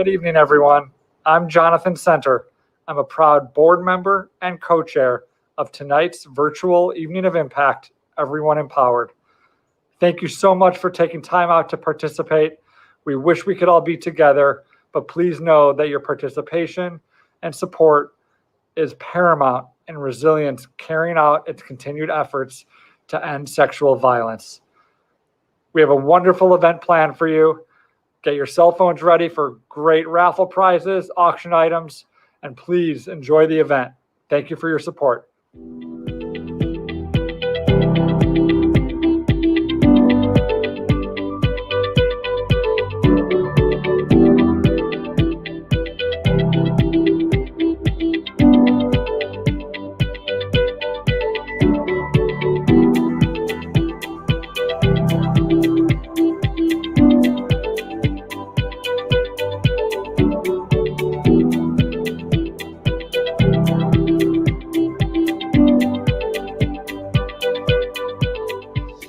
Good evening, everyone. I'm Jonathan Center. I'm a proud board member and co-chair of tonight's virtual Evening of Impact, Everyone Empowered. Thank you so much for taking time out to participate. We wish we could all be together, but please know that your participation and support is paramount in Resilience carrying out its continued efforts to end sexual violence. We have a wonderful event planned for you. Get your cell phones ready for great raffle prizes, auction items, and please enjoy the event. Thank you for your support.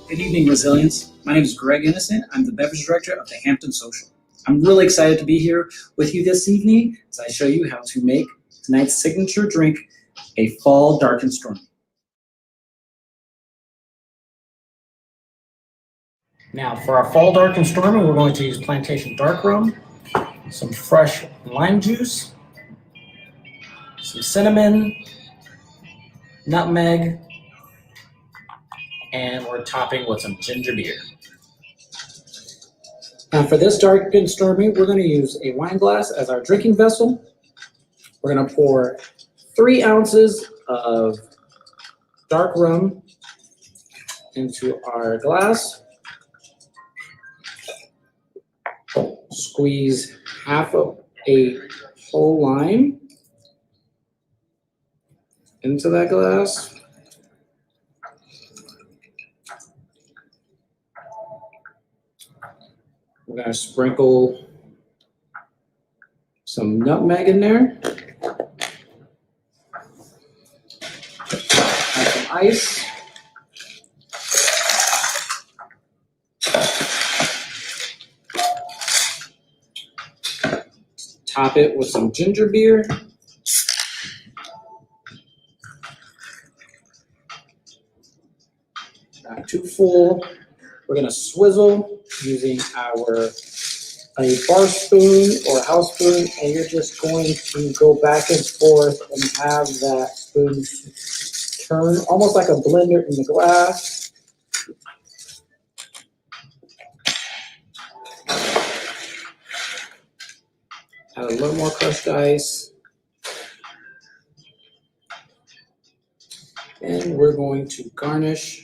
Good evening, Resilience. My name is Greg Innocent. I'm the beverage director of the Hampton Social. I'm really excited to be here with you this evening as I show you how to make tonight's signature drink, a fall dark and stormy. Now, for our fall dark and stormy, we're going to use plantation dark rum, some fresh lime juice, some cinnamon, nutmeg, and we're topping with some ginger beer. Now for this dark and stormy, we're going to use a wine glass as our drinking vessel. We're going to pour 3 ounces of dark rum into our glass. Squeeze half of a whole lime into that glass. We're going to sprinkle some nutmeg in there. Add some ice. Top it with some ginger beer. Not too full. We're going to swizzle using a bar spoon or house spoon, and you're just going to go back and forth and have that spoon turn almost like a blender in the glass. Add a little more crushed ice. And we're going to garnish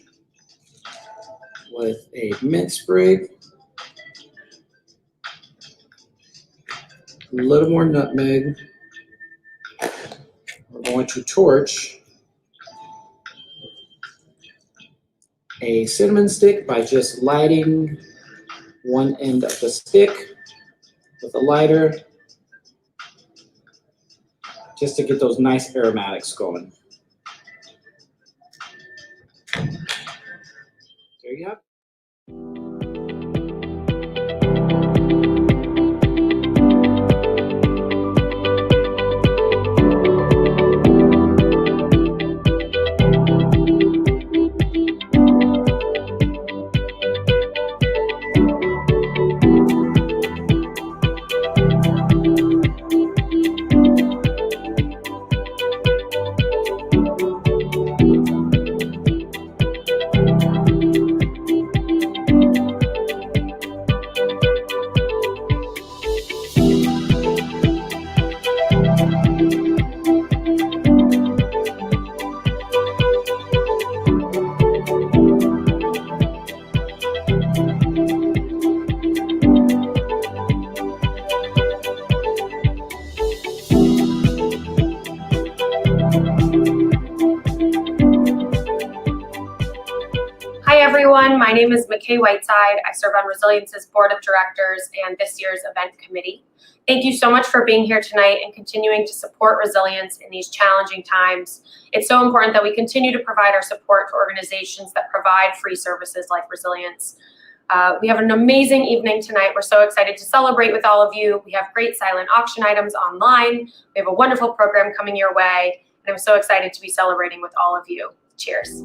with a mint sprig, a little more nutmeg. We're going to torch a cinnamon stick by just lighting one end of the stick with a lighter, just to get those nice aromatics going. There you have it. Hi everyone, my name is McKay Whiteside. I serve on Resilience's Board of Directors and this year's event committee. Thank you so much for being here tonight and continuing to support Resilience in these challenging times. It's so important that we continue to provide our support for organizations that provide free services like Resilience. We have an amazing evening tonight. We're so excited to celebrate with all of you. We have great silent auction items online. We have a wonderful program coming your way, and I'm so excited to be celebrating with all of you. Cheers.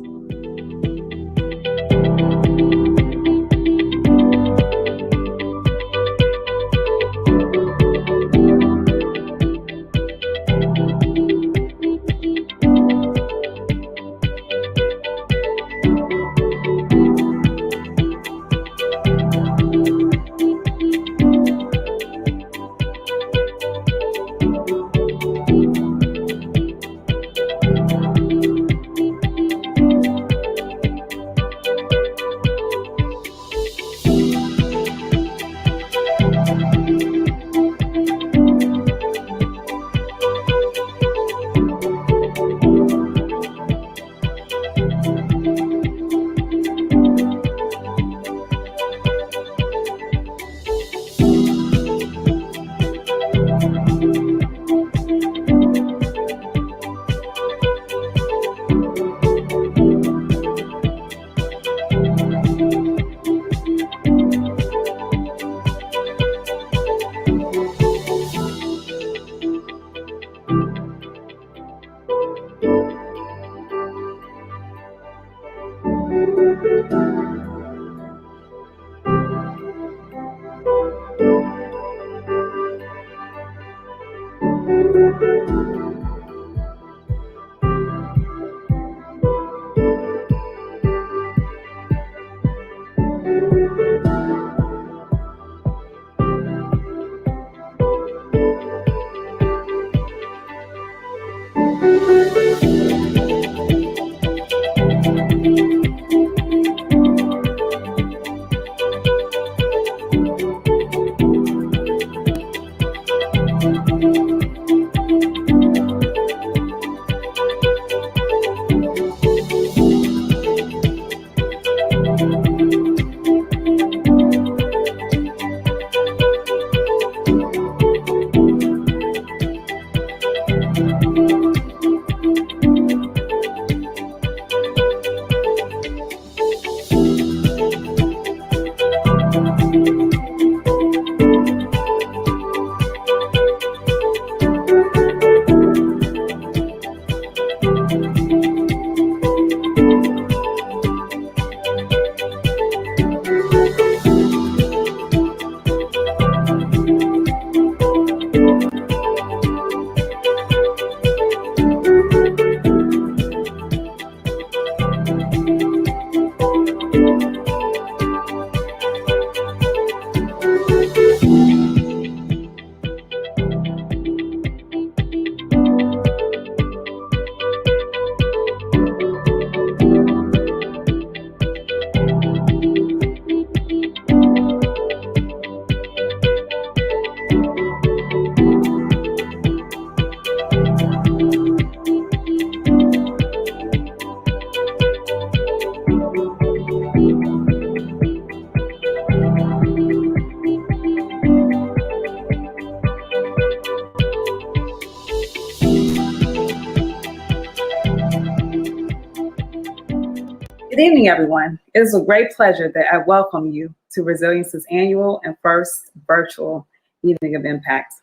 Good evening, everyone. It is a great pleasure that I welcome you to Resilience's annual and first virtual Evening of Impact.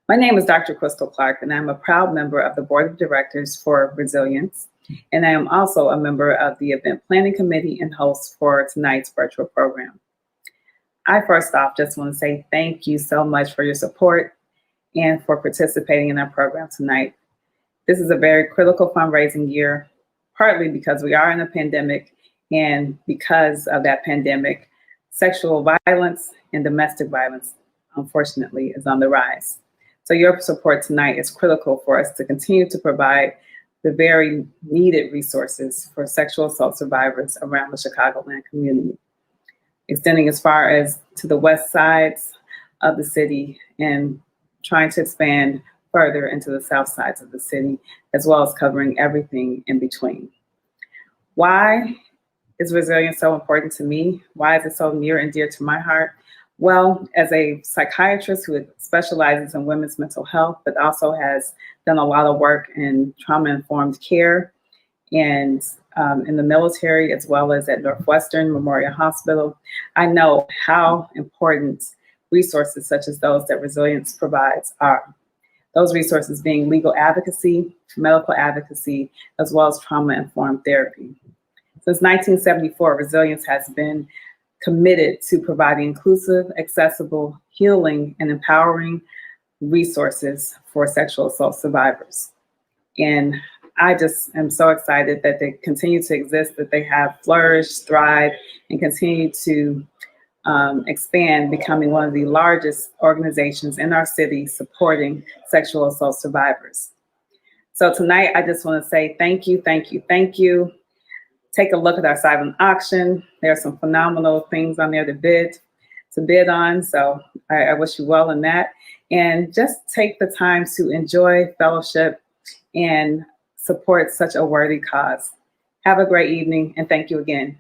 My name is Dr. Crystal Clark, and I'm a proud member of the Board of Directors for Resilience, and I am also a member of the Event Planning Committee and host for tonight's virtual program. I first off just want to say thank you so much for your support and for participating in our program tonight. This is a very critical fundraising year, partly because we are in a pandemic, and because of that pandemic, sexual violence and domestic violence, unfortunately, is on the rise. So your support tonight is critical for us to continue to provide the very needed resources for sexual assault survivors around the Chicagoland community, extending as far as to the west sides of the city and trying to expand further into the south sides of the city, as well as covering everything in between. Why is resilience so important to me? Why is it so near and dear to my heart? Well, as a psychiatrist who specializes in women's mental health, but also has done a lot of work in trauma-informed care and in the military as well as at Northwestern Memorial Hospital, I know how important resources such as those that Resilience provides are. Those resources being legal advocacy, medical advocacy, as well as trauma-informed therapy. Since 1974, Resilience has been committed to providing inclusive, accessible, healing, and empowering resources for sexual assault survivors. And I just am so excited that they continue to exist, that they have flourished, thrived, and continue to expand, becoming one of the largest organizations in our city supporting sexual assault survivors. So tonight, I just want to say thank you, thank you, thank you. Take a look at our silent auction. There are some phenomenal things on there to bid on. So I wish you well in that. And just take the time to enjoy fellowship and support such a worthy cause. Have a great evening, and thank you again.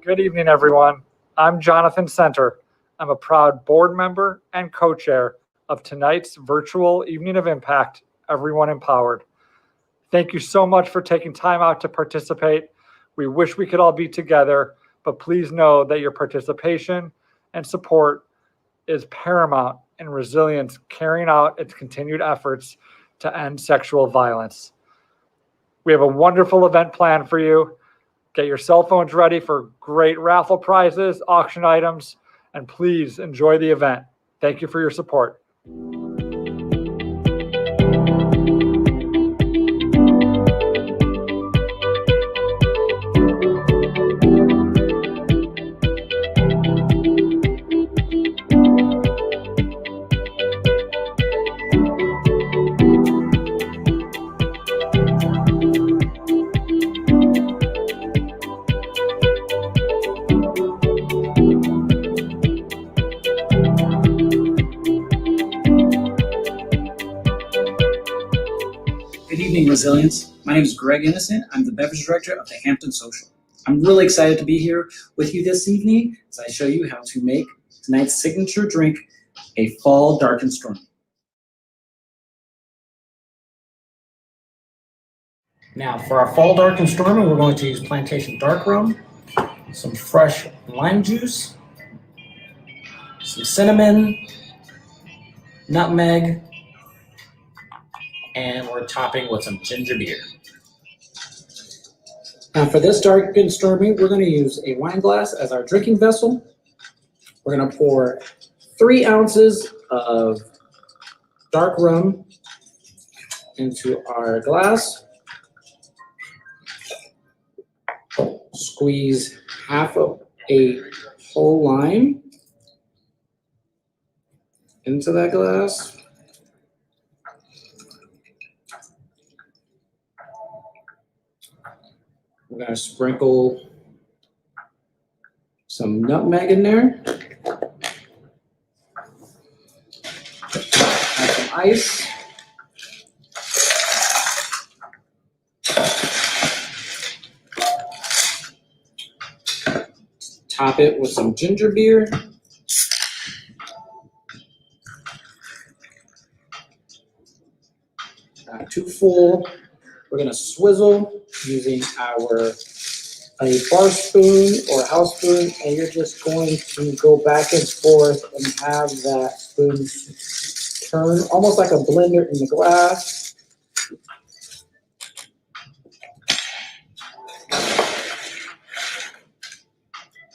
Good evening, everyone. I'm Jonathan Center. I'm a proud board member and co-chair of tonight's virtual Evening of Impact, Everyone Empowered. Thank you so much for taking time out to participate. We wish we could all be together, but please know that your participation and support is paramount in Resilience carrying out its continued efforts to end sexual violence. We have a wonderful event planned for you. Get your cell phones ready for great raffle prizes, auction items, and please enjoy the event. Thank you for your support. Good evening, Resilience. My name is Greg Innocent. I'm the beverage director of the Hampton Social. I'm really excited to be here with you this evening as I show you how to make tonight's signature drink, a fall dark and stormy. Now, for our fall dark and stormy, we're going to use plantation dark rum, some fresh lime juice, some cinnamon, nutmeg, and we're topping with some ginger beer. Now for this dark and stormy, we're going to use a wine glass as our drinking vessel. We're going to pour 3 ounces of dark rum into our glass. Squeeze half of a whole lime into that glass. We're going to sprinkle some nutmeg in there. Add some ice. Top it with some ginger beer. Not too full. We're going to swizzle using a bar spoon or house spoon, and you're just going to go back and forth and have that spoon turn almost like a blender in the glass.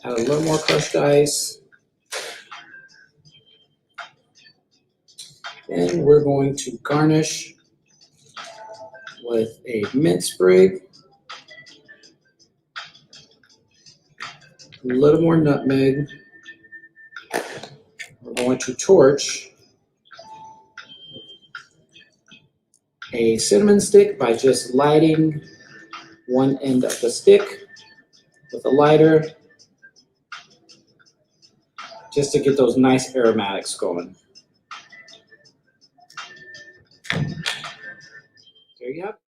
Add a little more crushed ice. And we're going to garnish with a mint sprig, a little more nutmeg. We're going to torch a cinnamon stick by just lighting one end of the stick with a lighter, just to get those nice aromatics going. There you have it.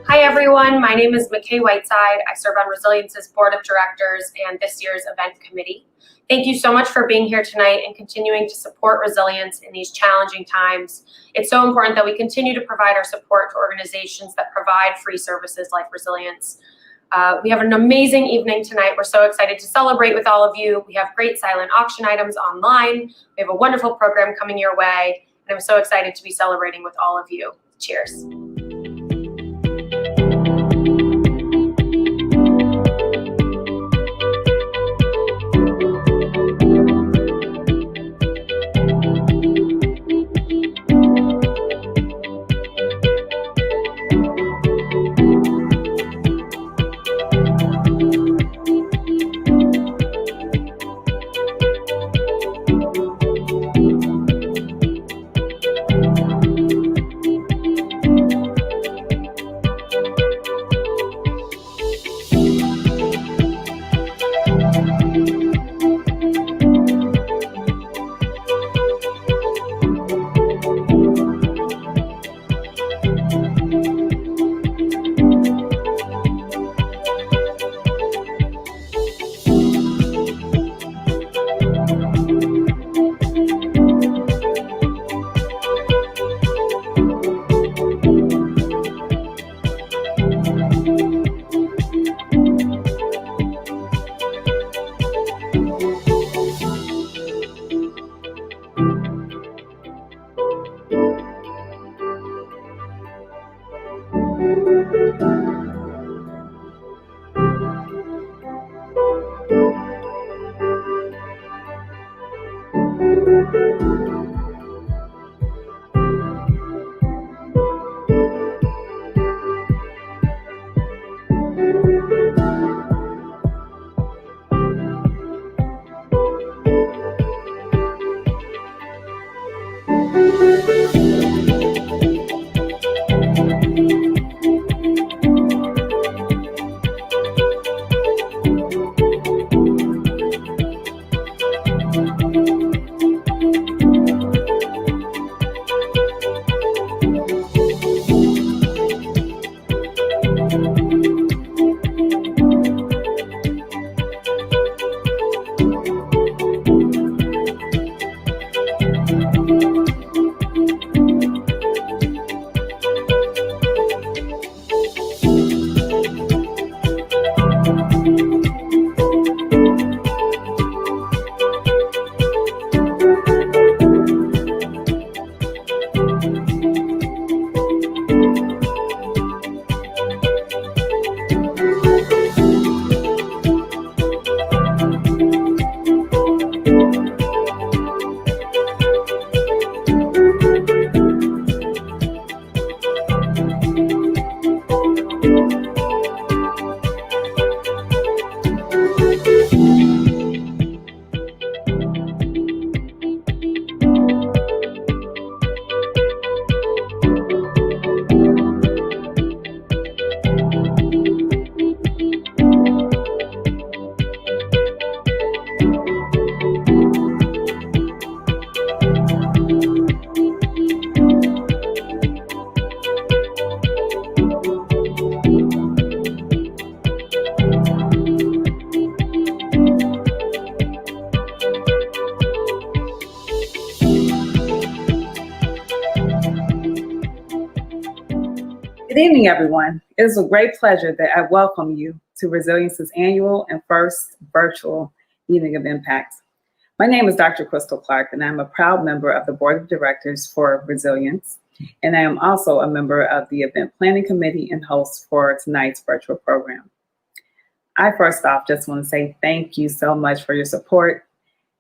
Hi everyone, my name is McKay Whiteside. I serve on Resilience's Board of Directors and this year's event committee. Thank you so much for being here tonight and continuing to support Resilience in these challenging times. It's so important that we continue to provide our support to organizations that provide free services like Resilience. We have an amazing evening tonight. We're so excited to celebrate with all of you. We have great silent auction items online. We have a wonderful program coming your way, and I'm so excited to be celebrating with all of you. Cheers. Good evening, everyone. It is a great pleasure that I welcome you to Resilience's annual and first virtual Evening of Impact. My name is Dr. Crystal Clark, and I'm a proud member of the Board of Directors for Resilience, and I am also a member of the Event Planning Committee and host for tonight's virtual program. I first off just want to say thank you so much for your support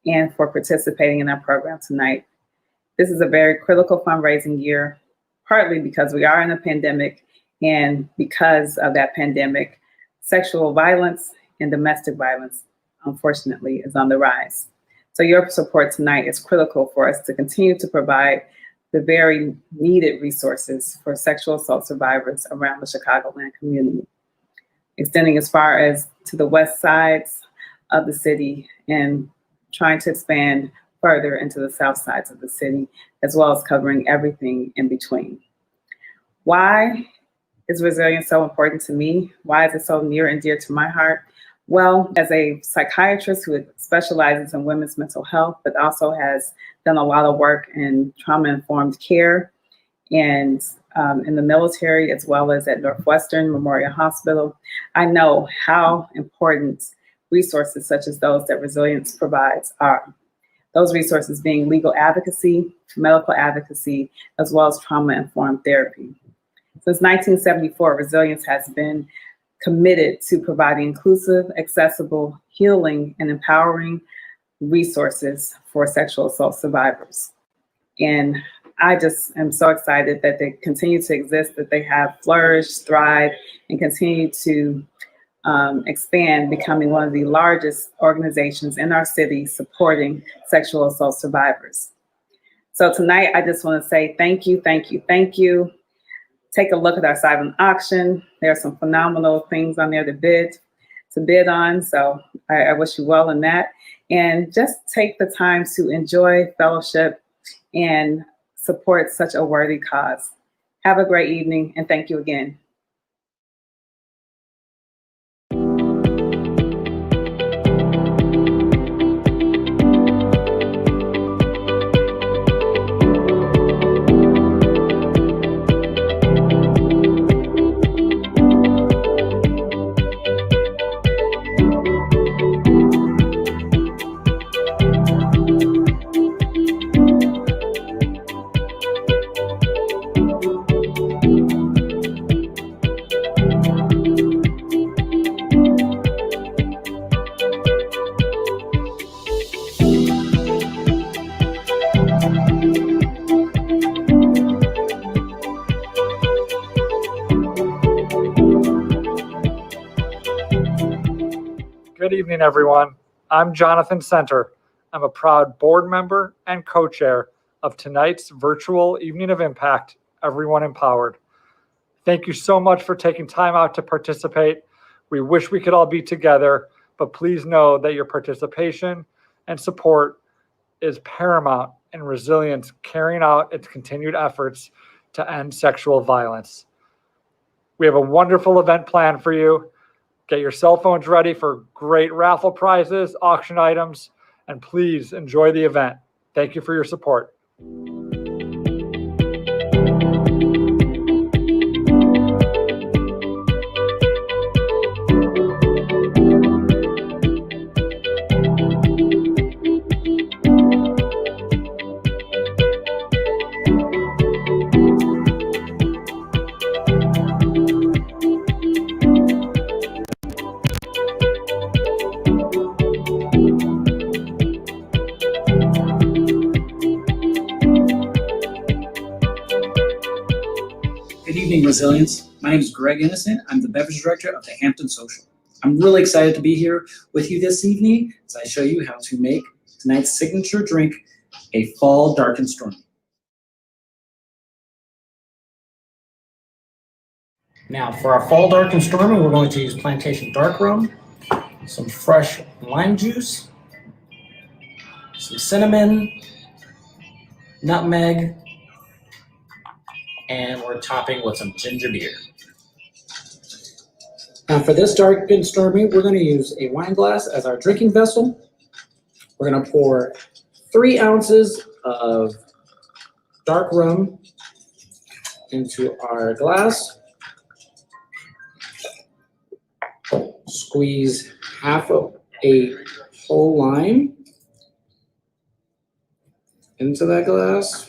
and for participating in our program tonight. This is a very critical fundraising year, partly because we are in a pandemic, and because of that pandemic, sexual violence and domestic violence, unfortunately, is on the rise. So your support tonight is critical for us to continue to provide the very needed resources for sexual assault survivors around the Chicagoland community, extending as far as to the west sides of the city and trying to expand further into the south sides of the city, as well as covering everything in between. Why is resilience so important to me? Why is it so near and dear to my heart? Well, as a psychiatrist who specializes in women's mental health, but also has done a lot of work in trauma-informed care and in the military, as well as at Northwestern Memorial Hospital, I know how important resources such as those that Resilience provides are. Those resources being legal advocacy, medical advocacy, as well as trauma-informed therapy. Since 1974, Resilience has been committed to providing inclusive, accessible, healing, and empowering resources for sexual assault survivors. And I just am so excited that they continue to exist, that they have flourished, thrived, and continue to expand, becoming one of the largest organizations in our city supporting sexual assault survivors. So tonight, I just want to say thank you, thank you, thank you. Take a look at our silent auction. There are some phenomenal things on there to bid on. So I wish you well in that. And just take the time to enjoy fellowship and support such a worthy cause. Have a great evening, and thank you again. Good evening, everyone. I'm Jonathan Center. I'm a proud board member and co-chair of tonight's virtual Evening of Impact, Everyone Empowered. Thank you so much for taking time out to participate. We wish we could all be together, but please know that your participation and support is paramount in Resilience carrying out its continued efforts to end sexual violence. We have a wonderful event planned for you. Get your cell phones ready for great raffle prizes, auction items, and please enjoy the event. Thank you for your support. Good evening, Resilience. My name is Greg Innocent. I'm the beverage director of the Hampton Social. I'm really excited to be here with you this evening as I show you how to make tonight's signature drink, a Fall Dark and Stormy. Now, for our Fall Dark and Stormy, we're going to use plantation dark rum, some fresh lime juice, some cinnamon, nutmeg, and we're topping with some ginger beer. Now for this dark and stormy, we're going to use a wine glass as our drinking vessel. We're going to pour 3 ounces of dark rum into our glass. squeeze half of a whole lime into that glass.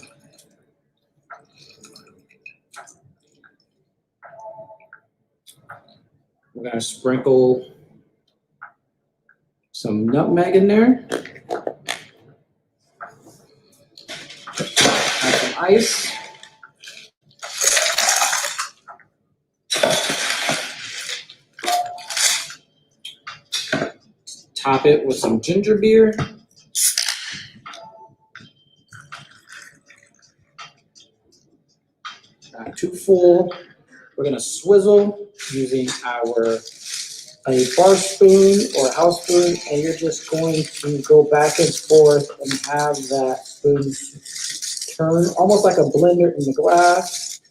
We're gonna sprinkle some nutmeg in there. Add some ice. Top it with some ginger beer. Not too full. We're gonna swizzle using our bar spoon or house spoon, and you're just going to go back and forth and have that spoon turn almost like a blender in the glass.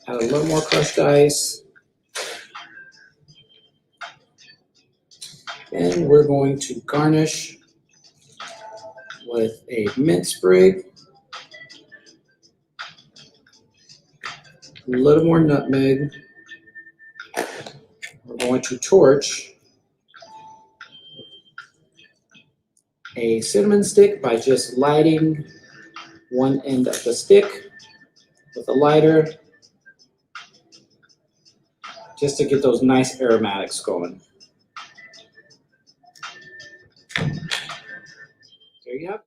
Add a little more crushed ice. And we're going to garnish with a mint sprig, a little more nutmeg. We're going to torch a cinnamon stick by just lighting one end of the stick with a lighter, just to get those nice aromatics going. There you have it.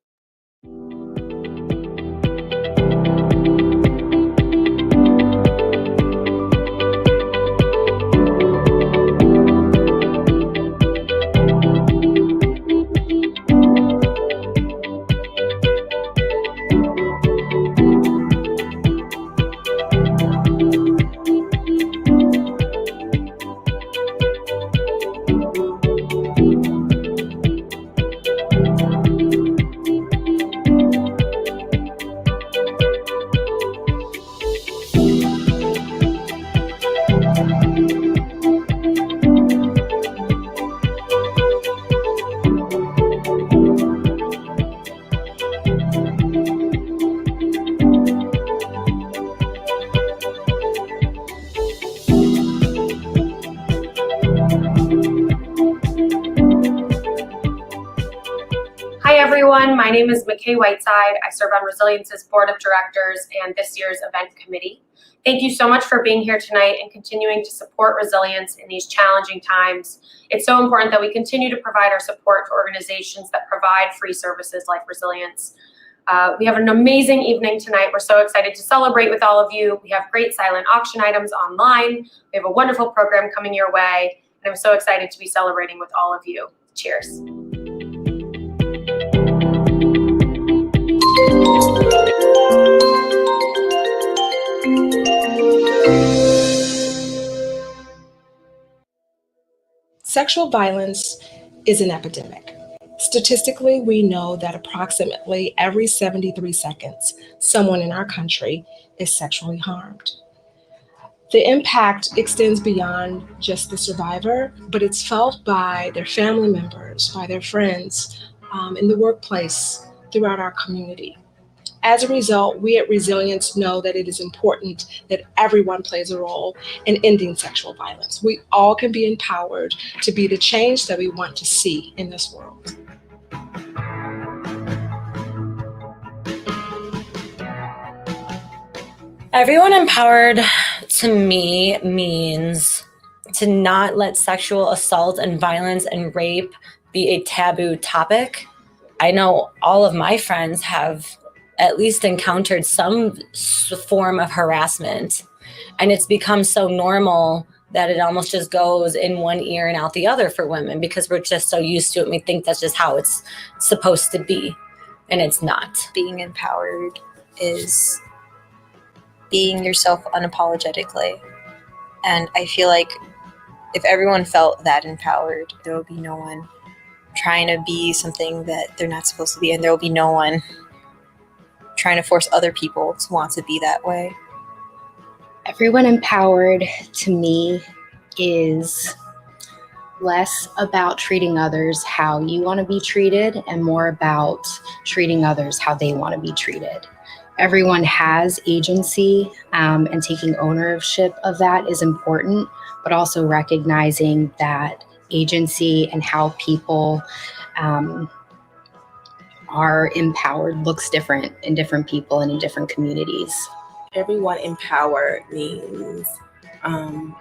Hi everyone, my name is McKay Whiteside. I serve on Resilience's Board of Directors and this year's event committee. Thank you so much for being here tonight and continuing to support Resilience in these challenging times. It's so important that we continue to provide our support for organizations that provide free services like Resilience. We have an amazing evening tonight. We're so excited to celebrate with all of you. We have great silent auction items online. We have a wonderful program coming your way, and I'm so excited to be celebrating with all of you. Cheers. Sexual violence is an epidemic. Statistically, we know that approximately every 73 seconds, someone in our country is sexually harmed. The impact extends beyond just the survivor, but it's felt by their family members, by their friends, in the workplace, throughout our community. As a result, we at Resilience know that it is important that everyone plays a role in ending sexual violence. We all can be empowered to be the change that we want to see in this world. Everyone empowered to me means to not let sexual assault and violence and rape be a taboo topic. I know all of my friends have at least encountered some form of harassment, and it's become so normal that it almost just goes in one ear and out the other for women because we're just so used to it and we think that's just how it's supposed to be, and it's not. Being empowered is being yourself unapologetically. And I feel like if everyone felt that empowered, there will be no one trying to be something that they're not supposed to be, and there will be no one trying to force other people to want to be that way. Everyone empowered to me is less about treating others how you want to be treated and more about treating others how they want to be treated. everyone has agency, and taking ownership of that is important, but also recognizing that agency and how people are empowered looks different in different people and in different communities. Everyone empowered means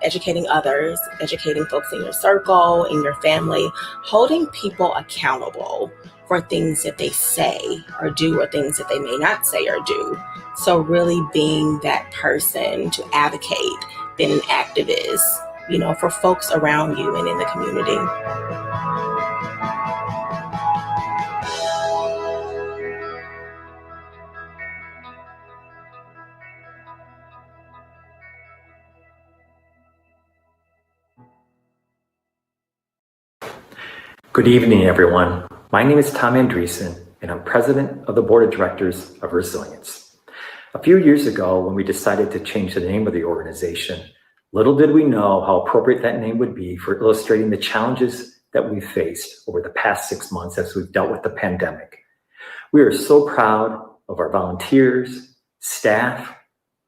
educating others, educating folks in your circle, in your family, holding people accountable for things that they say or do or things that they may not say or do. So really being that person to advocate, being an activist, for folks around you and in the community. Good evening, everyone. My name is Tom Andreessen, and I'm president of the board of directors of Resilience. A few years ago, when we decided to change the name of the organization, little did we know how appropriate that name would be for illustrating the challenges that we've faced over the past 6 months as we've dealt with the pandemic. We are so proud of our volunteers, staff,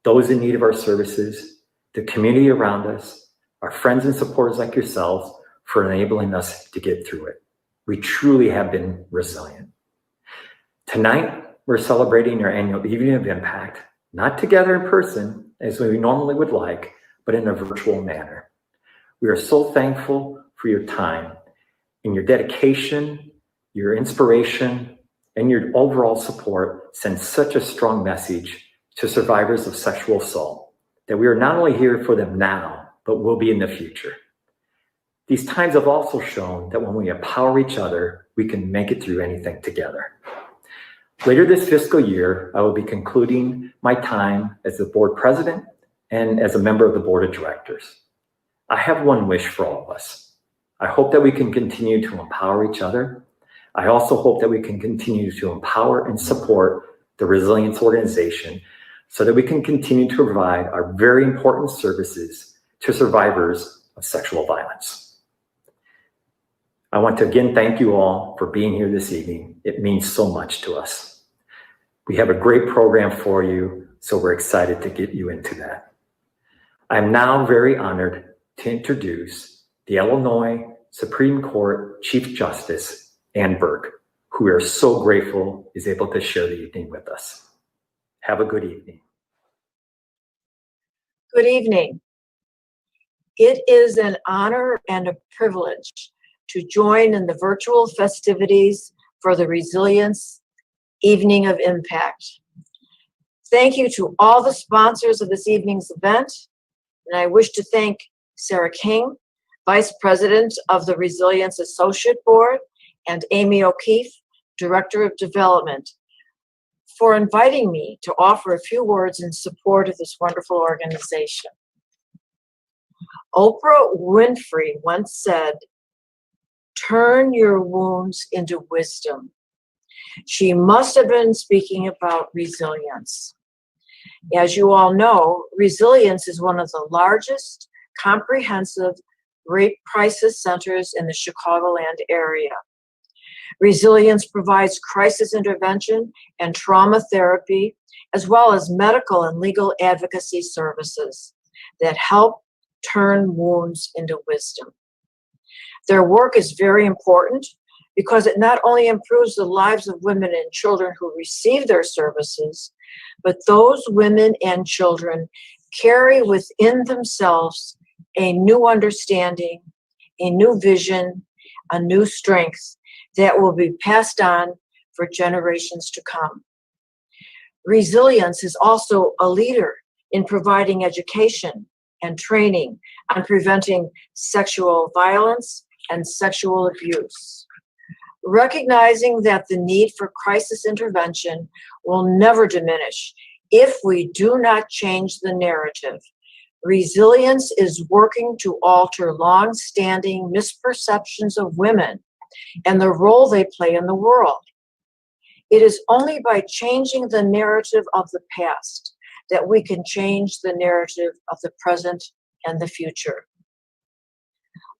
those in need of our services, the community around us, our friends and supporters like yourselves, for enabling us to get through it. We truly have been resilient. Tonight, we're celebrating our annual Evening of Impact, not together in person as we normally would like, but in a virtual manner. We are so thankful for your time and your dedication, your inspiration, and your overall support sends such a strong message to survivors of sexual assault that we are not only here for them now, but will be in the future. These times have also shown that when we empower each other, we can make it through anything together. Later this fiscal year, I will be concluding my time as the board president and as a member of the board of directors. I have one wish for all of us. I hope that we can continue to empower each other. I also hope that we can continue to empower and support the Resilience organization so that we can continue to provide our very important services to survivors of sexual violence. I want to again thank you all for being here this evening. It means so much to us. We have a great program for you, so we're excited to get you into that. I'm now very honored to introduce the Illinois Supreme Court Chief Justice, Ann Burke, who we are so grateful is able to share the evening with us. Have a good evening. Good evening. It is an honor and a privilege to join in the virtual festivities for the Resilience Evening of Impact. Thank you to all the sponsors of this evening's event, and I wish to thank Sarah King, Vice President of the Resilience Associate Board, and Amy O'Keefe, Director of Development, for inviting me to offer a few words in support of this wonderful organization. Oprah Winfrey once said, "Turn your wounds into wisdom." She must have been speaking about resilience. As you all know, Resilience is one of the largest comprehensive rape crisis centers in the Chicagoland area. Resilience provides crisis intervention and trauma therapy, as well as medical and legal advocacy services that help turn wounds into wisdom. Their work is very important because it not only improves the lives of women and children who receive their services, but those women and children carry within themselves a new understanding, a new vision, a new strength that will be passed on for generations to come. Resilience is also a leader in providing education and training on preventing sexual violence and sexual abuse. Recognizing that the need for crisis intervention will never diminish if we do not change the narrative. Resilience is working to alter long-standing misperceptions of women and the role they play in the world. It is only by changing the narrative of the past that we can change the narrative of the present and the future.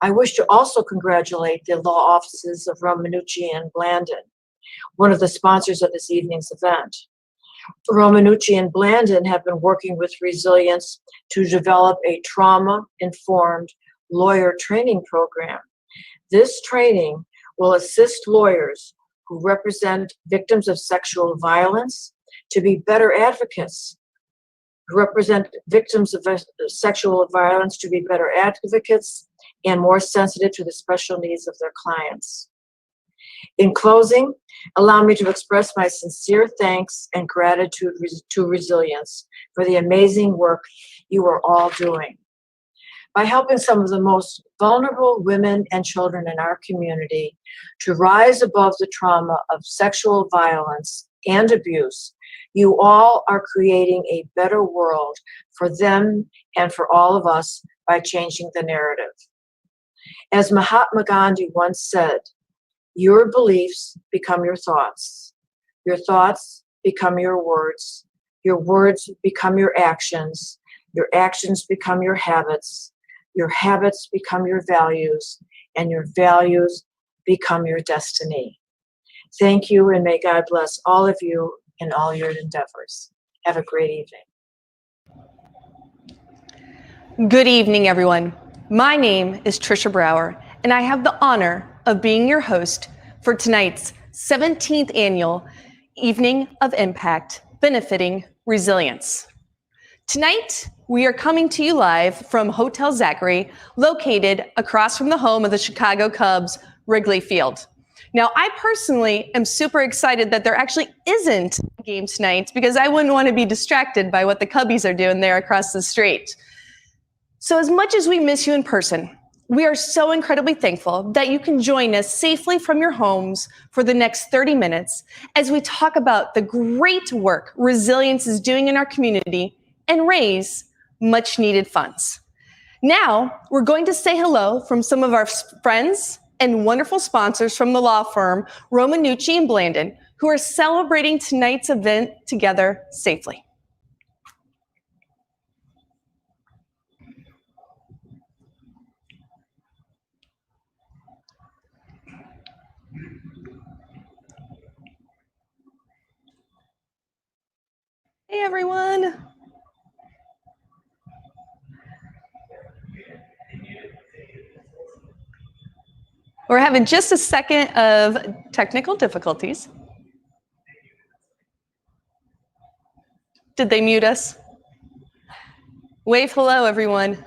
I wish to also congratulate the law offices of Romanucci and Blandon, one of the sponsors of this evening's event. Romanucci and Blandon have been working with Resilience to develop a trauma-informed lawyer training program. This training will assist lawyers who represent victims of sexual violence to be better advocates, and more sensitive to the special needs of their clients. In closing, allow me to express my sincere thanks and gratitude to Resilience for the amazing work you are all doing. By helping some of the most vulnerable women and children in our community to rise above the trauma of sexual violence and abuse, you all are creating a better world for them and for all of us by changing the narrative. As Mahatma Gandhi once said, your beliefs become your thoughts become your words become your actions become your habits become your values, and your values become your destiny. Thank you, and may God bless all of you in all your endeavors. Have a great evening. Good evening, everyone. My name is Trisha Brower, and I have the honor of being your host for tonight's 17th annual Evening of Impact benefiting Resilience. Tonight, we are coming to you live from Hotel Zachary, located across from the home of the Chicago Cubs, Wrigley Field. Now, I personally am super excited that there actually isn't a game tonight because I wouldn't want to be distracted by what the Cubbies are doing there across the street. So as much as we miss you in person, we are so incredibly thankful that you can join us safely from your homes for the next 30 minutes as we talk about the great work Resilience is doing in our community and raise much needed funds. Now, we're going to say hello from some of our friends and wonderful sponsors from the law firm Romanucci and Blandon, who are celebrating tonight's event together safely. Hey, everyone. We're having just a second of technical difficulties. Did they mute us? Wave hello, everyone.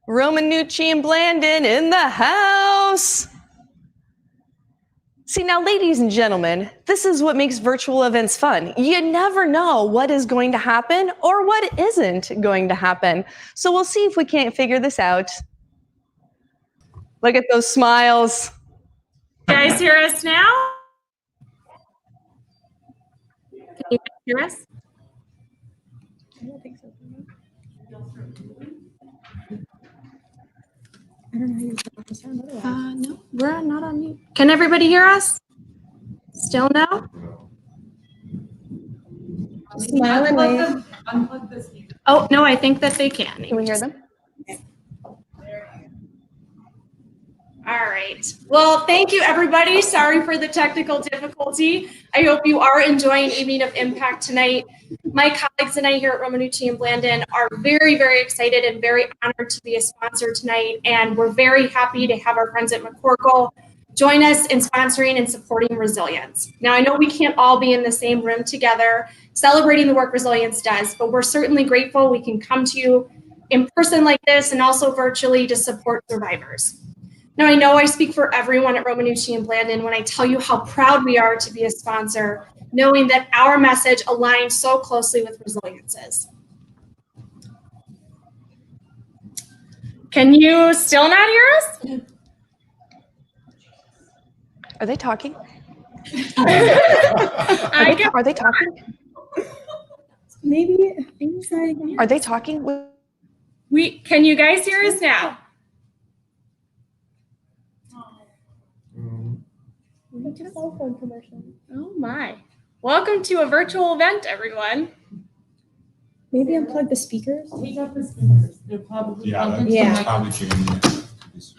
Romanucci and Blandon in the house. See, now, ladies and gentlemen, this is what makes virtual events fun. You never know what is going to happen or what isn't going to happen. So we'll see if we can't figure this out. Look at those smiles. You guys hear us now? Can you guys hear us? I don't think so. No, we're not on mute. Can everybody hear us? Still no? Smile and wave. Oh, no, I think that they can. Can we hear them? All right. Well, thank you, everybody. Sorry for the technical difficulty. I hope you are enjoying Evening of Impact tonight. My colleagues and I here at Romanucci and Blandon are very, very excited and very honored to be a sponsor tonight. And we're very happy to have our friends at McCorkle join us in sponsoring and supporting Resilience. Now, I know we can't all be in the same room together celebrating the work Resilience does, but we're certainly grateful we can come to you in person like this and also virtually to support survivors. Now, I know I speak for everyone at Romanucci and Blandon when I tell you how proud we are to be a sponsor, knowing that our message aligns so closely with Resilience's. Can you still not hear us? Are they talking? Are they talking? Maybe. Are they talking? Can you guys hear us now? Oh my. Welcome to a virtual event, everyone. Maybe unplug the speakers. Take out the speakers. They're probably Yeah.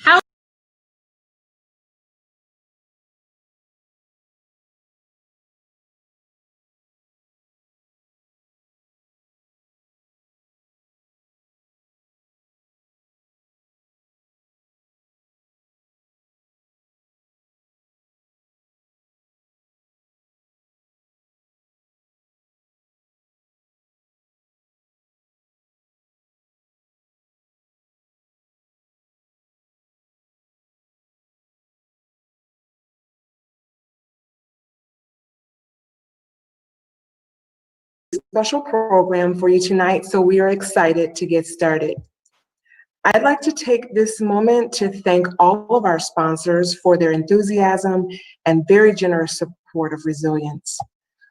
How special program for you tonight, so we are excited to get started. I'd like to take this moment to thank all of our sponsors for their enthusiasm and very generous support of resilience.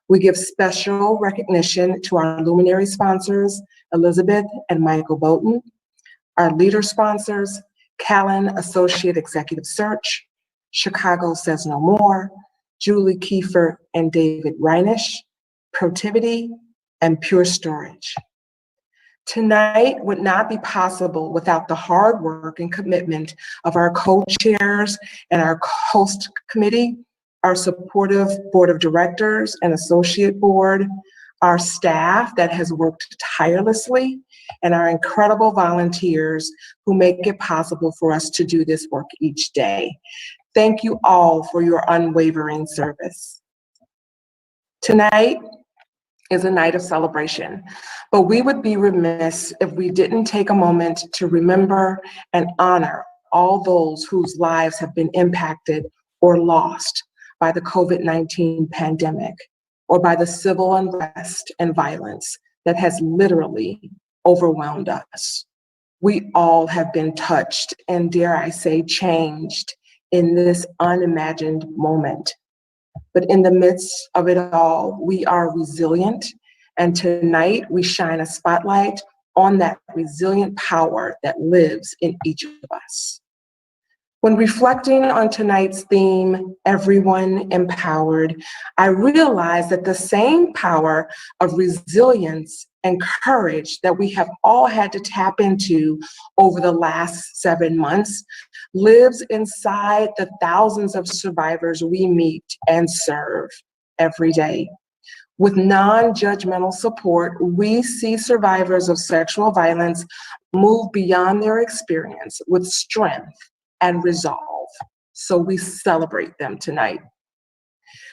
We give special recognition to our luminary sponsors, Elizabeth and Michael Boughton, our leader sponsors, Callan Associate Executive Search, Chicago Says No More, Julie Kiefer and David Reinisch, Protivity, and Pure Storage. Tonight would not be possible without the hard work and commitment of our co-chairs and our host committee, our supportive board of directors and associate board, our staff that has worked tirelessly, and our incredible volunteers who make it possible for us to do this work each day. Thank you all for your unwavering service. Tonight is a night of celebration, but we would be remiss if we didn't take a moment to remember and honor all those whose lives have been impacted or lost by the COVID-19 pandemic or by the civil unrest and violence that has literally overwhelmed us. We all have been touched and, dare I say, changed in this unimagined moment. But in the midst of it all, we are resilient, and tonight we shine a spotlight on that resilient power that lives in each of us. When reflecting on tonight's theme, Everyone Empowered, I realized that the same power of resilience and courage that we have all had to tap into over the last 7 months lives inside the thousands of survivors we meet and serve every day. With non-judgmental support, we see survivors of sexual violence move beyond their experience with strength and resolve. So we celebrate them tonight.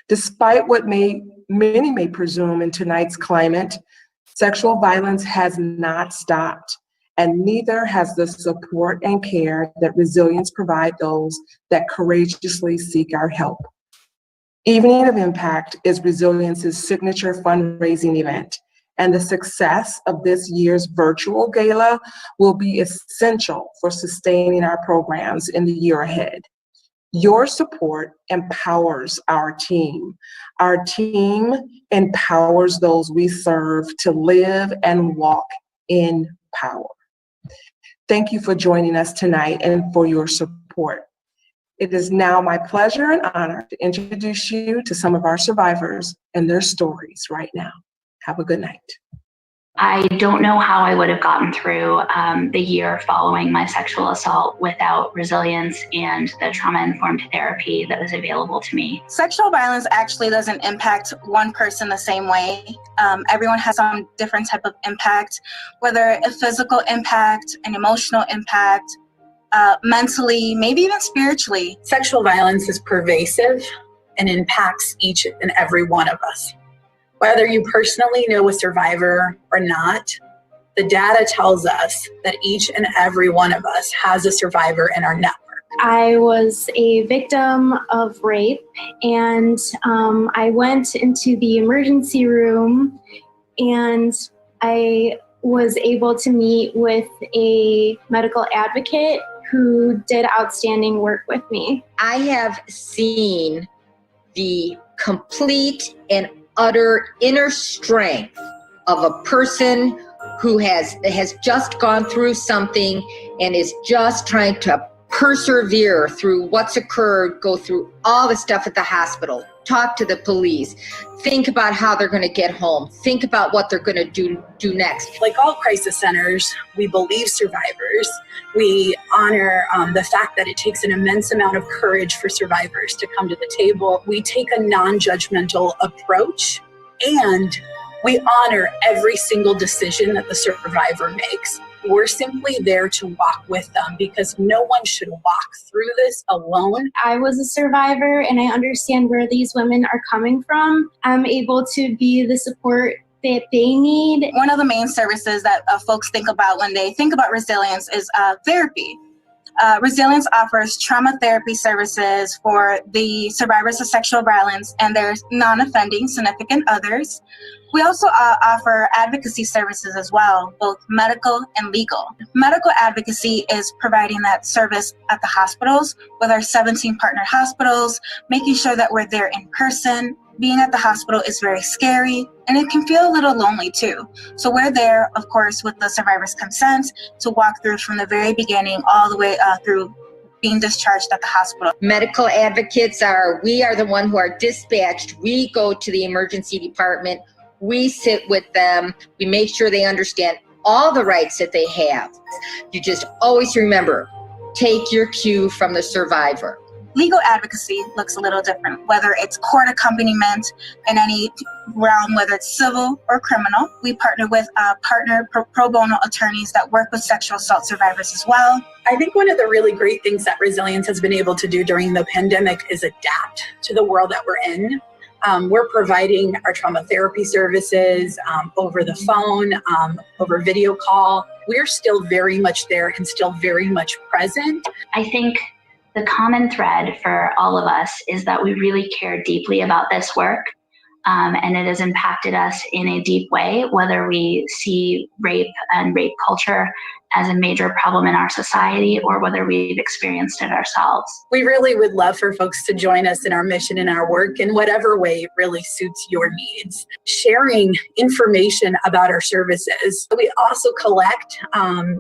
Despite what many may presume in tonight's climate, sexual violence has not stopped, and neither has the support and care that resilience provide those that courageously seek our help. Evening of Impact is Resilience's signature fundraising event, and the success of this year's virtual gala will be essential for sustaining our programs in the year ahead. Your support empowers our team. Our team empowers those we serve to live and walk in power. Thank you for joining us tonight and for your support. It is now my pleasure and honor to introduce you to some of our survivors and their stories right now. Have a good night. I don't know how I would have gotten through the year following my sexual assault without resilience and the trauma-informed therapy that was available to me. Sexual violence actually doesn't impact one person the same way. Everyone has some different type of impact, whether a physical impact, an emotional impact, mentally, maybe even spiritually. Sexual violence is pervasive and impacts each and every one of us. Whether you personally know a survivor or not, the data tells us that each and every one of us has a survivor in our network. I was a victim of rape, and I went into the emergency room, and I was able to meet with a medical advocate who did outstanding work with me. I have seen the complete and utter inner strength of a person who has just gone through something and is just trying to persevere through what's occurred, go through all the stuff at the hospital, talk to the police, think about how they're going to get home, think about what they're going to do next. Like all crisis centers, we believe survivors. We honor the fact that it takes an immense amount of courage for survivors to come to the table. We take a non-judgmental approach, and we honor every single decision that the survivor makes. We're simply there to walk with them because no one should walk through this alone. I was a survivor, and I understand where these women are coming from. I'm able to be the support that they need. One of the main services that folks think about when they think about resilience is therapy. Resilience offers trauma therapy services for the survivors of sexual violence and their non-offending significant others. We also offer advocacy services as well, both medical and legal. Medical advocacy is providing that service at the hospitals with our 17 partner hospitals, making sure that we're there in person. Being at the hospital is very scary, and it can feel a little lonely too. So we're there, of course, with the survivor's consent to walk through from the very beginning all the way through being discharged at the hospital. Medical advocates we are the one who are dispatched. We go to the emergency department. We sit with them. We make sure they understand all the rights that they have. You just always remember, take your cue from the survivor. Legal advocacy looks a little different, whether it's court accompaniment in any realm, whether it's civil or criminal. We partner with pro bono attorneys that work with sexual assault survivors as well. I think one of the really great things that Resilience has been able to do during the pandemic is adapt to the world that we're in. We're providing our trauma therapy services over the phone, over video call. We're still very much there and still very much present. I think the common thread for all of us is that we really care deeply about this work, and it has impacted us in a deep way, whether we see rape and rape culture as a major problem in our society or whether we've experienced it ourselves. We really would love for folks to join us in our mission and our work in whatever way really suits your needs. Sharing information about our services. We also collect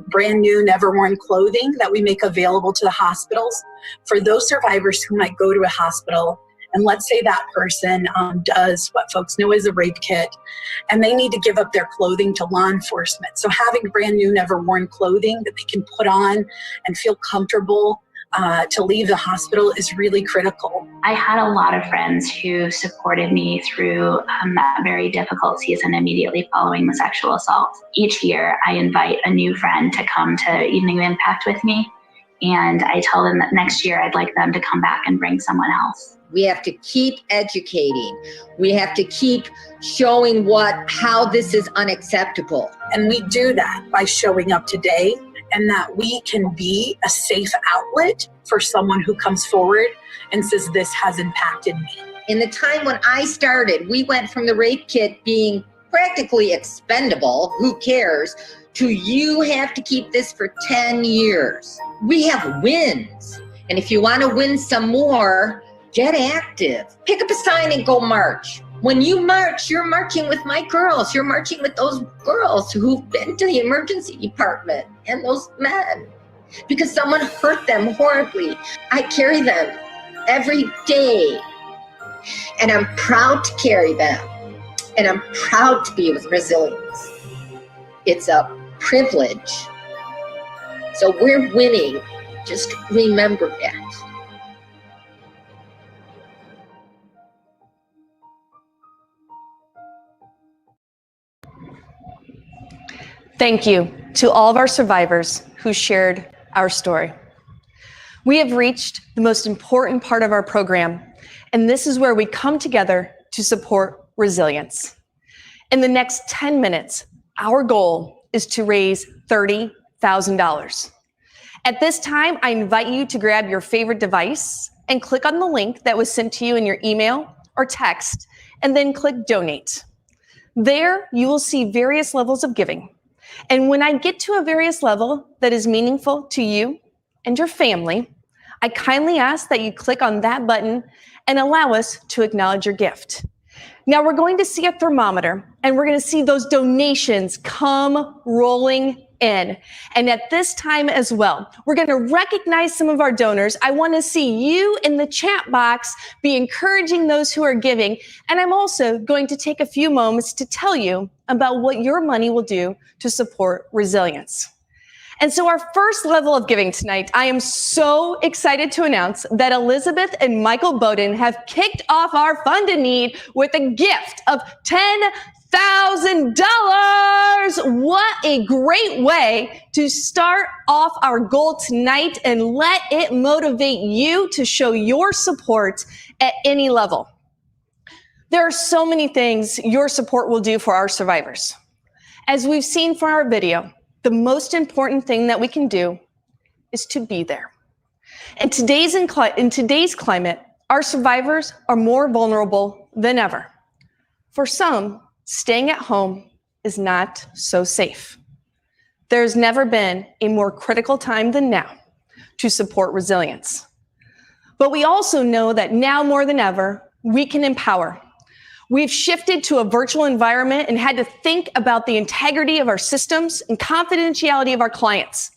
brand new, never worn clothing that we make available to the hospitals for those survivors who might go to a hospital. And let's say that person does what folks know as a rape kit, and they need to give up their clothing to law enforcement. So having brand new, never worn clothing that they can put on and feel comfortable to leave the hospital is really critical. I had a lot of friends who supported me through that very difficult season immediately following the sexual assault. Each year, I invite a new friend to come to Evening of Impact with me, and I tell them that next year I'd like them to come back and bring someone else. We have to keep educating. We have to keep showing how this is unacceptable. And we do that by showing up today, and that we can be a safe outlet for someone who comes forward and says, this has impacted me. In the time when I started, we went from the rape kit being practically expendable, who cares, to you have to keep this for 10 years. We have wins. And if you want to win some more, get active. Pick up a sign and go march. When you march, you're marching with my girls. You're marching with those girls who've been to the emergency department and those men because someone hurt them horribly. I carry them every day, and I'm proud to carry them, and I'm proud to be with Resilience. It's a privilege. So we're winning. Just remember that. Thank you to all of our survivors who shared our story. We have reached the most important part of our program, and this is where we come together to support resilience. In the next 10 minutes, our goal is to raise $30,000. At this time, I invite you to grab your favorite device and click on the link that was sent to you in your email or text, and then click Donate. There, you will see various levels of giving. And when I get to a various level that is meaningful to you and your family, I kindly ask that you click on that button and allow us to acknowledge your gift. Now we're going to see a thermometer, and we're going to see those donations come rolling in. And at this time as well, we're going to recognize some of our donors. I want to see you in the chat box be encouraging those who are giving. And I'm also going to take a few moments to tell you about what your money will do to support resilience. And so our first level of giving tonight, I am so excited to announce that Elizabeth and Michael Bowden have kicked off our Fund a Need with a gift of $10,000. What a great way to start off our goal tonight, and let it motivate you to show your support at any level. There are so many things your support will do for our survivors. As we've seen from our video, the most important thing that we can do is to be there. In today's climate, our survivors are more vulnerable than ever. For some, staying at home is not so safe. There's never been a more critical time than now to support resilience. But we also know that now more than ever, we can empower. We've shifted to a virtual environment and had to think about the integrity of our systems and confidentiality of our clients.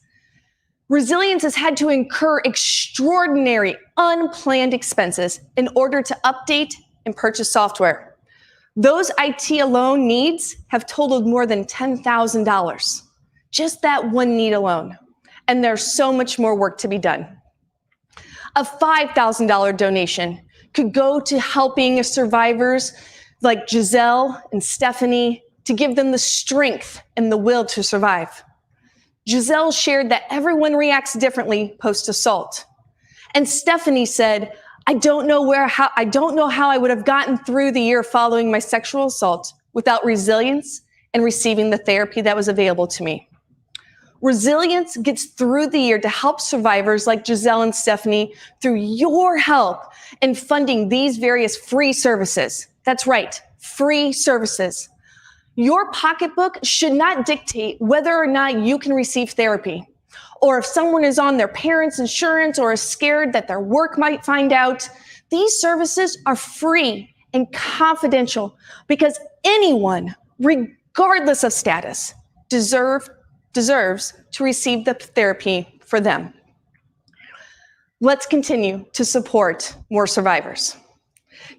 Resilience has had to incur extraordinary, unplanned expenses in order to update and purchase software. Those IT alone needs have totaled more than $10,000. Just that one need alone. And there's so much more work to be done. A $5,000 donation could go to helping survivors like Giselle and Stephanie to give them the strength and the will to survive. Giselle shared that everyone reacts differently post-assault. And Stephanie said, I don't know how I would have gotten through the year following my sexual assault without resilience and receiving the therapy that was available to me. Resilience gets through the year to help survivors like Giselle and Stephanie through your help in funding these various free services. That's right, free services. Your pocketbook should not dictate whether or not you can receive therapy, or if someone is on their parents' insurance or is scared that their work might find out. These services are free and confidential because anyone, regardless of status, deserves to receive the therapy for them. Let's continue to support more survivors.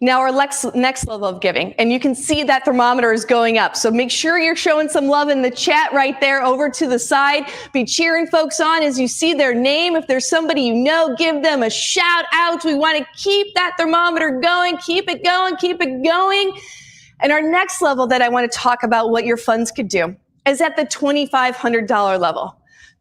Now our next level of giving, and you can see that thermometer is going up. So make sure you're showing some love in the chat right there over to the side. Be cheering folks on as you see their name. If there's somebody you know, give them a shout out. We want to keep that thermometer going, keep it going, keep it going. And our next level that I want to talk about what your funds could do is at the $2,500 level.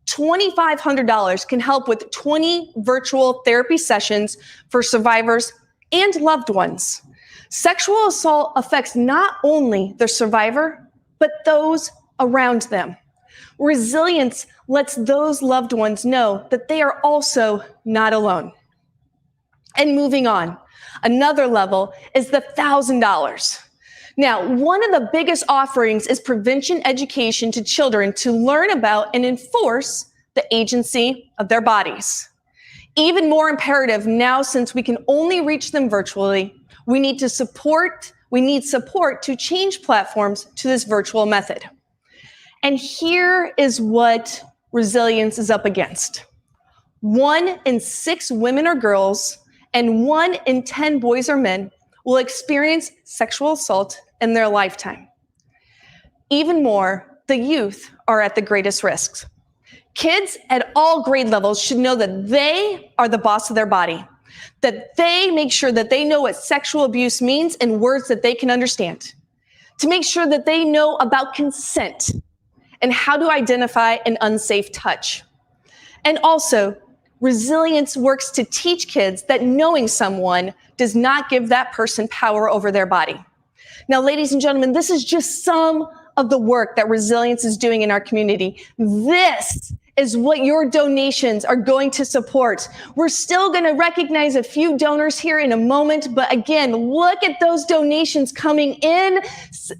$2,500 can help with 20 virtual therapy sessions for survivors and loved ones. Sexual assault affects not only the survivor, but those around them. Resilience lets those loved ones know that they are also not alone. And moving on, another level is the $1,000. Now, one of the biggest offerings is prevention education to children to learn about and enforce the agency of their bodies. Even more imperative now, since we can only reach them virtually, we need support to change platforms to this virtual method. And here is what resilience is up against. 1 in 6 women or girls and 1 in 10 boys or men will experience sexual assault in their lifetime. Even more, the youth are at the greatest risks. Kids at all grade levels should know that they are the boss of their body, that they make sure that they know what sexual abuse means in words that they can understand, to make sure that they know about consent and how to identify an unsafe touch. And also, resilience works to teach kids that knowing someone does not give that person power over their body. Now, ladies and gentlemen, this is just some of the work that resilience is doing in our community. This is what your donations are going to support. We're still going to recognize a few donors here in a moment, but again, look at those donations coming in.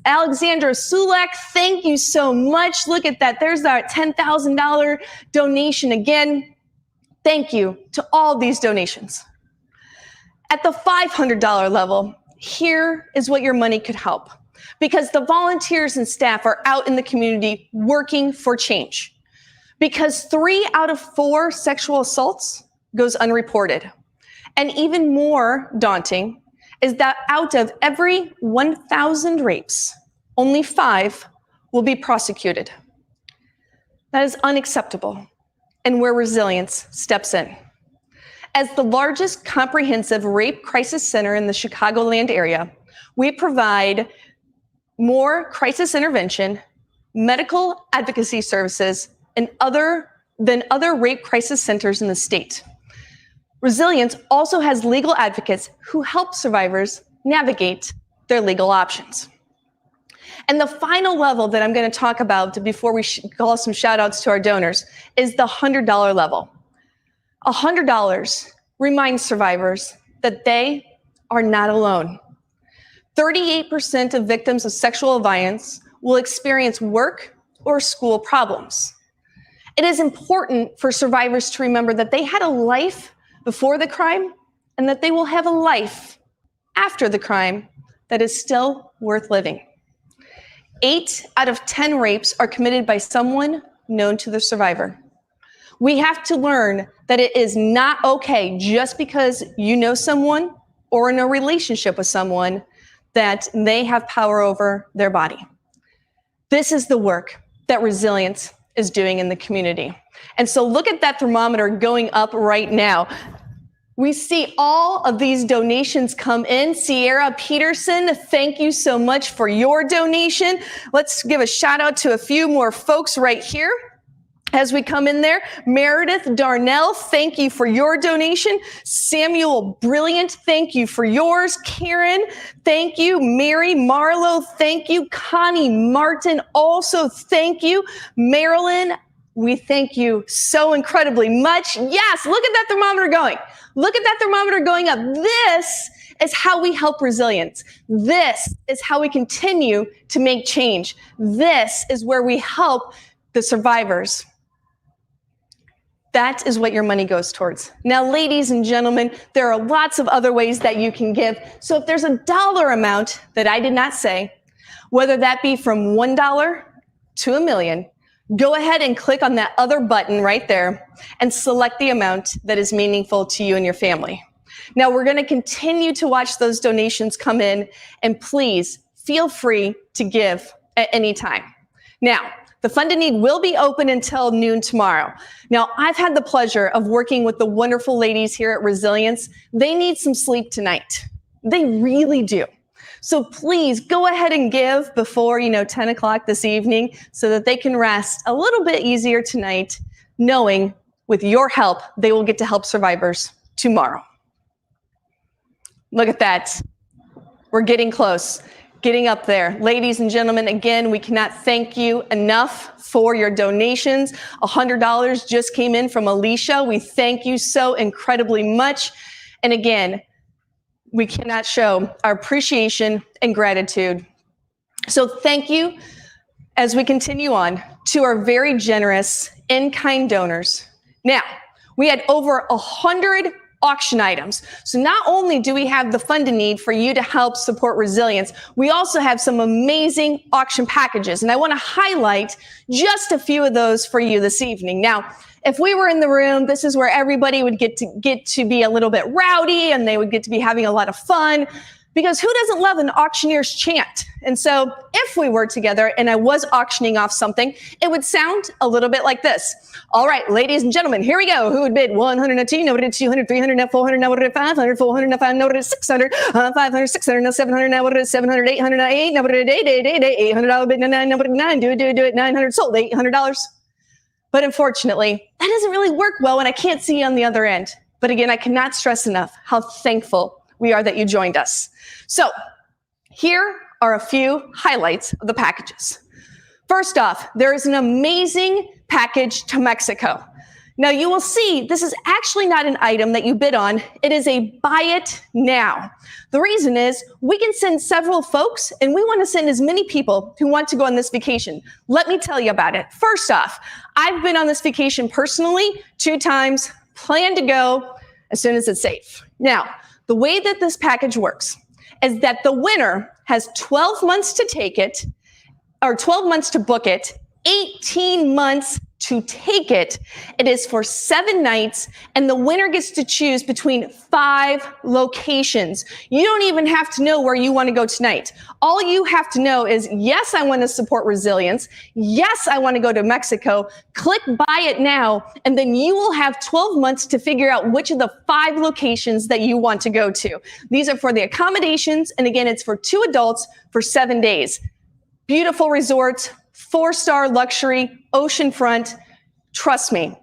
Alexandra Sulak, thank you so much. Look at that. There's that $10,000 donation again. Thank you to all these donations. At the $500 level, here is what your money could help, because the volunteers and staff are out in the community working for change. Because 3 out of 4 sexual assaults goes unreported. And even more daunting is that out of every 1,000 rapes, only 5 will be prosecuted. That is unacceptable, and where resilience steps in. As the largest comprehensive rape crisis center in the Chicagoland area, we provide more crisis intervention, medical advocacy services, and other rape crisis centers in the state. Resilience also has legal advocates who help survivors navigate their legal options. And the final level that I'm going to talk about before we call some shout outs to our donors is the $100 level. $100 reminds survivors that they are not alone. 38% of victims of sexual violence will experience work or school problems. It is important for survivors to remember that they had a life before the crime and that they will have a life after the crime that is still worth living. 8 out of 10 rapes are committed by someone known to the survivor. We have to learn that it is not okay just because you know someone or in a relationship with someone that they have power over their body. This is the work that Resilience is doing in the community. And so look at that thermometer going up right now. We see all of these donations come in. Sierra Peterson, thank you so much for your donation. Let's give a shout out to a few more folks right here as we come in there. Meredith Darnell, thank you for your donation. Samuel Brilliant, thank you for yours. Karen, thank you. Mary Marlowe, thank you. Connie Martin, also thank you. Marilyn, we thank you so incredibly much. Yes, look at that thermometer going. Look at that thermometer going up. This is how we help resilience. This is how we continue to make change. This is where we help the survivors. That is what your money goes towards. Now, ladies and gentlemen, there are lots of other ways that you can give. So if there's a dollar amount that I did not say, whether that be from $1 to $1 million, go ahead and click on that other button right there and select the amount that is meaningful to you and your family. Now, we're going to continue to watch those donations come in, and please feel free to give at any time. Now, the Fund a Need will be open until noon tomorrow. Now, I've had the pleasure of working with the wonderful ladies here at Resilience. They need some sleep tonight. They really do. So please go ahead and give before, 10 o'clock this evening so that they can rest a little bit easier tonight, knowing with your help, they will get to help survivors tomorrow. Look at that. We're getting close. Getting up there. Ladies and gentlemen, again, we cannot thank you enough for your donations. $100 just came in from Alicia. We thank you so incredibly much. And again, we cannot show our appreciation and gratitude. So thank you as we continue on to our very generous in-kind donors. Now, we had over 100 auction items. So not only do we have the Fund a Need for you to help support resilience, we also have some amazing auction packages. And I want to highlight just a few of those for you this evening. Now, if we were in the room, this is where everybody would get to be a little bit rowdy and they would get to be having a lot of fun, because who doesn't love an auctioneer's chant? And so if we were together and I was auctioning off something, it would sound a little bit like this. All right, ladies and gentlemen, here we go. Who would bid 100, 200, 300, 400, 500, 400, 500, 600, 500, 600, 700, 700, 800, 800 bid, 9, do it, 900 sold, $800. But unfortunately, that doesn't really work well when I can't see you on the other end. But again, I cannot stress enough how thankful we are that you joined us. So here are a few highlights of the packages. First off, there is an amazing package to Mexico. Now you will see this is actually not an item that you bid on. It is a buy it now. The reason is we can send several folks and we want to send as many people who want to go on this vacation. Let me tell you about it. First off, I've been on this vacation personally 2 times, plan to go as soon as it's safe. Now, the way that this package works is that the winner has 12 months to take it, or 12 months to book it, 18 months to take it. It is for 7 nights, and the winner gets to choose between 5 locations. You don't even have to know where you want to go tonight. All you have to know is, yes, I want to support resilience. Yes, I want to go to Mexico. Click buy it now, and then you will have 12 months to figure out which of the 5 locations that you want to go to. These are for the accommodations, and again, it's for 2 adults for 7 days. Beautiful resorts, 4-star luxury, oceanfront. Trust me,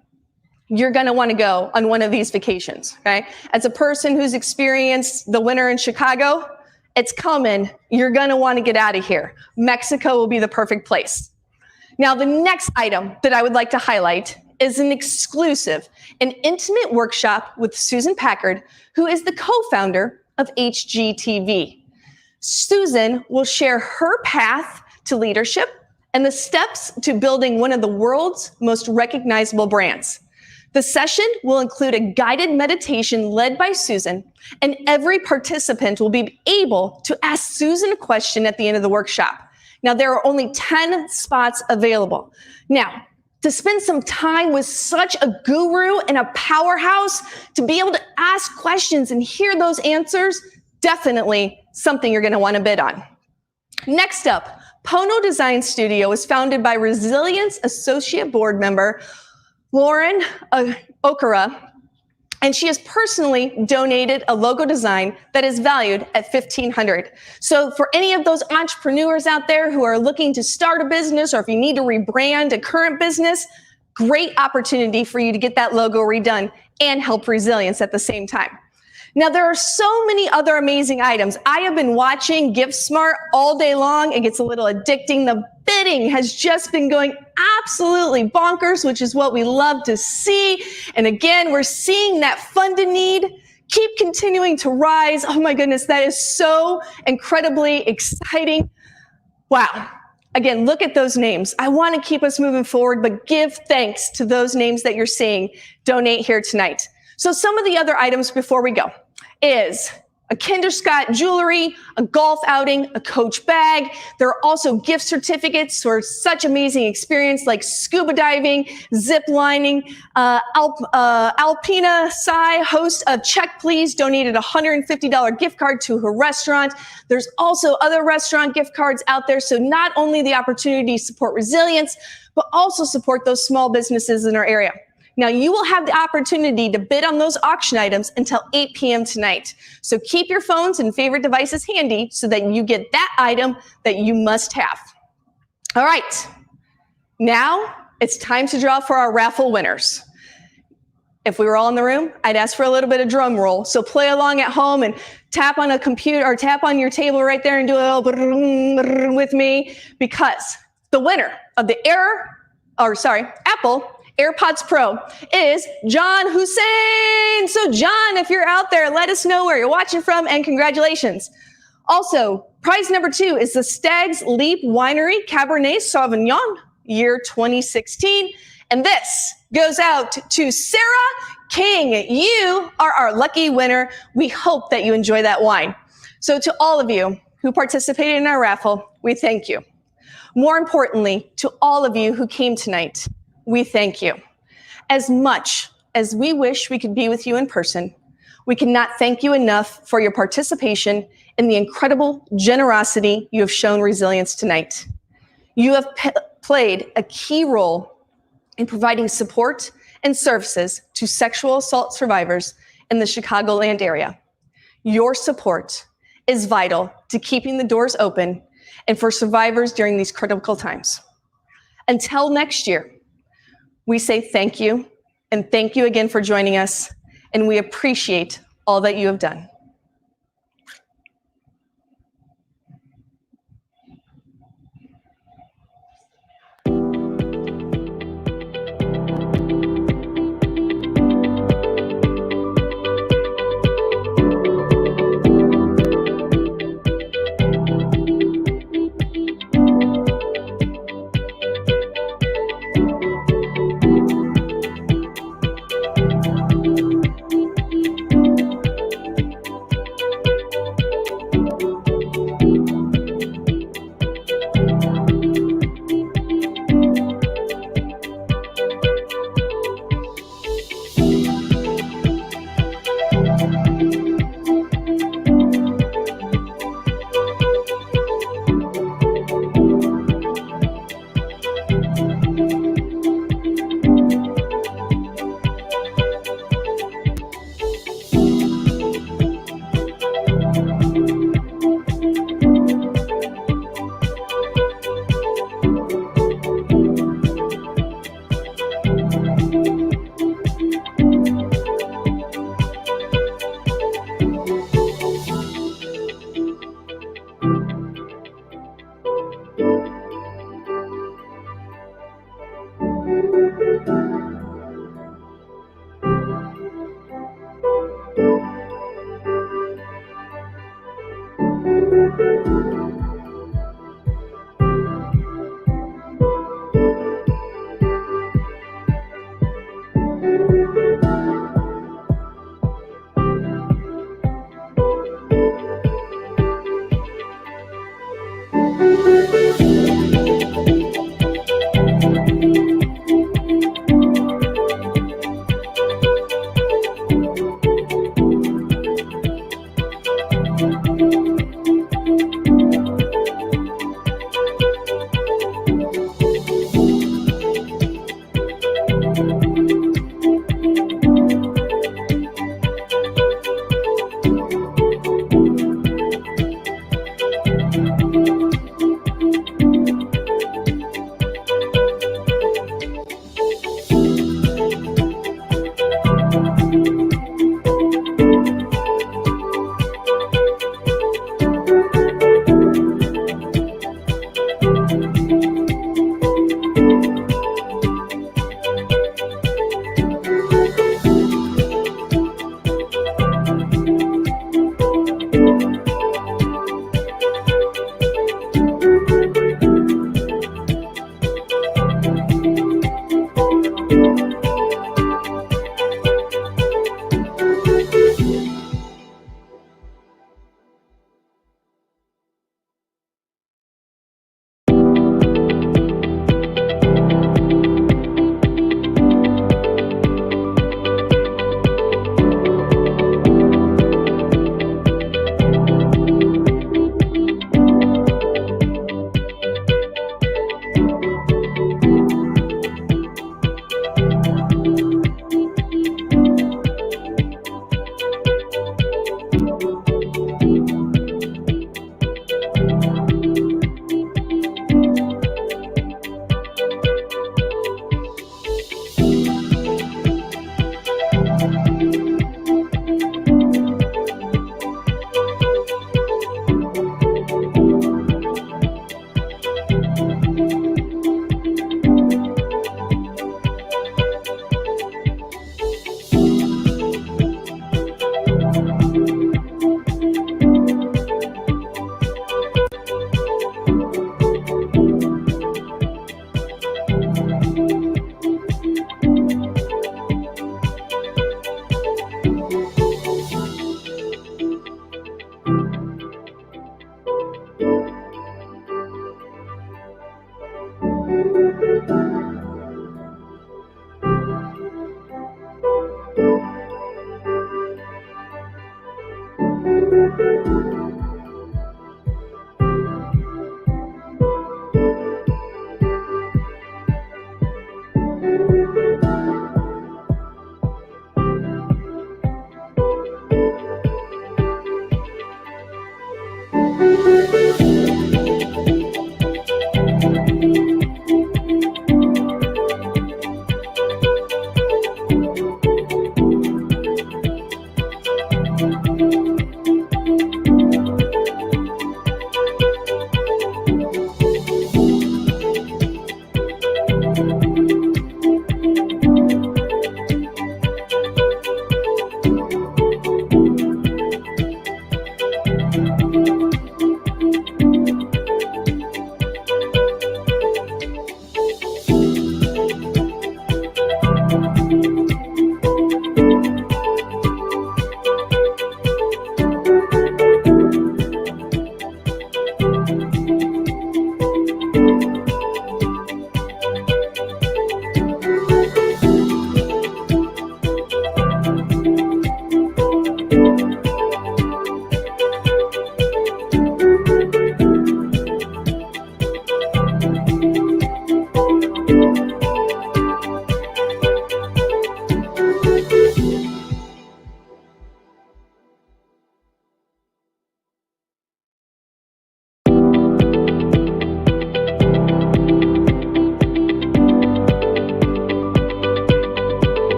you're going to want to go on one of these vacations, okay? As a person who's experienced the winter in Chicago, it's coming. You're going to want to get out of here. Mexico will be the perfect place. Now, the next item that I would like to highlight is an exclusive and intimate workshop with Susan Packard, who is the co-founder of HGTV. Susan will share her path to leadership and the steps to building one of the world's most recognizable brands. The session will include a guided meditation led by Susan, and every participant will be able to ask Susan a question at the end of the workshop. Now, there are only 10 spots available. Now, to spend some time with such a guru and a powerhouse, to be able to ask questions and hear those answers, definitely something you're going to want to bid on. Next up, Pono Design Studio is founded by Resilience Associate Board member Lauren Okura, and she has personally donated a logo design that is valued at $1,500. So for any of those entrepreneurs out there who are looking to start a business, or if you need to rebrand a current business, great opportunity for you to get that logo redone and help Resilience at the same time. Now, there are so many other amazing items. I have been watching GiftSmart all day long. It gets a little addicting. The bidding has just been going absolutely bonkers, which is what we love to see. And again, we're seeing that funded need keep continuing to rise. Oh my goodness, that is so incredibly exciting. Wow. Again, look at those names. I want to keep us moving forward, but give thanks to those names that you're seeing donate here tonight. So some of the other items before we go is a Kinder Scott jewelry, a golf outing, a Coach bag. There are also gift certificates for such amazing experience like scuba diving, zip lining. Alpina Sai, host of Check Please, donated a $150 gift card to her restaurant. There's also other restaurant gift cards out there. So not only the opportunity to support Resilience, but also support those small businesses in our area. Now, you will have the opportunity to bid on those auction items until 8 p.m. tonight. So keep your phones and favorite devices handy so that you get that item that you must have. All right. Now it's time to draw for our raffle winners. If we were all in the room, I'd ask for a little bit of drum roll. So play along at home and tap on a computer or tap on your table right there and do a little with me, because the winner of the Apple AirPods Pro is John Hussein. So John, if you're out there, let us know where you're watching from, and congratulations. Also, prize number 2 is the Stag's Leap Winery Cabernet Sauvignon, year 2016. And this goes out to Sarah King. You are our lucky winner. We hope that you enjoy that wine. So to all of you who participated in our raffle, we thank you. More importantly, to all of you who came tonight, we thank you. As much as we wish we could be with you in person, we cannot thank you enough for your participation and the incredible generosity you have shown Resilience tonight. You have played a key role in providing support and services to sexual assault survivors in the Chicagoland area. Your support is vital to keeping the doors open and for survivors during these critical times. Until next year, we say thank you, and thank you again for joining us, and we appreciate all that you have done.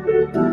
you.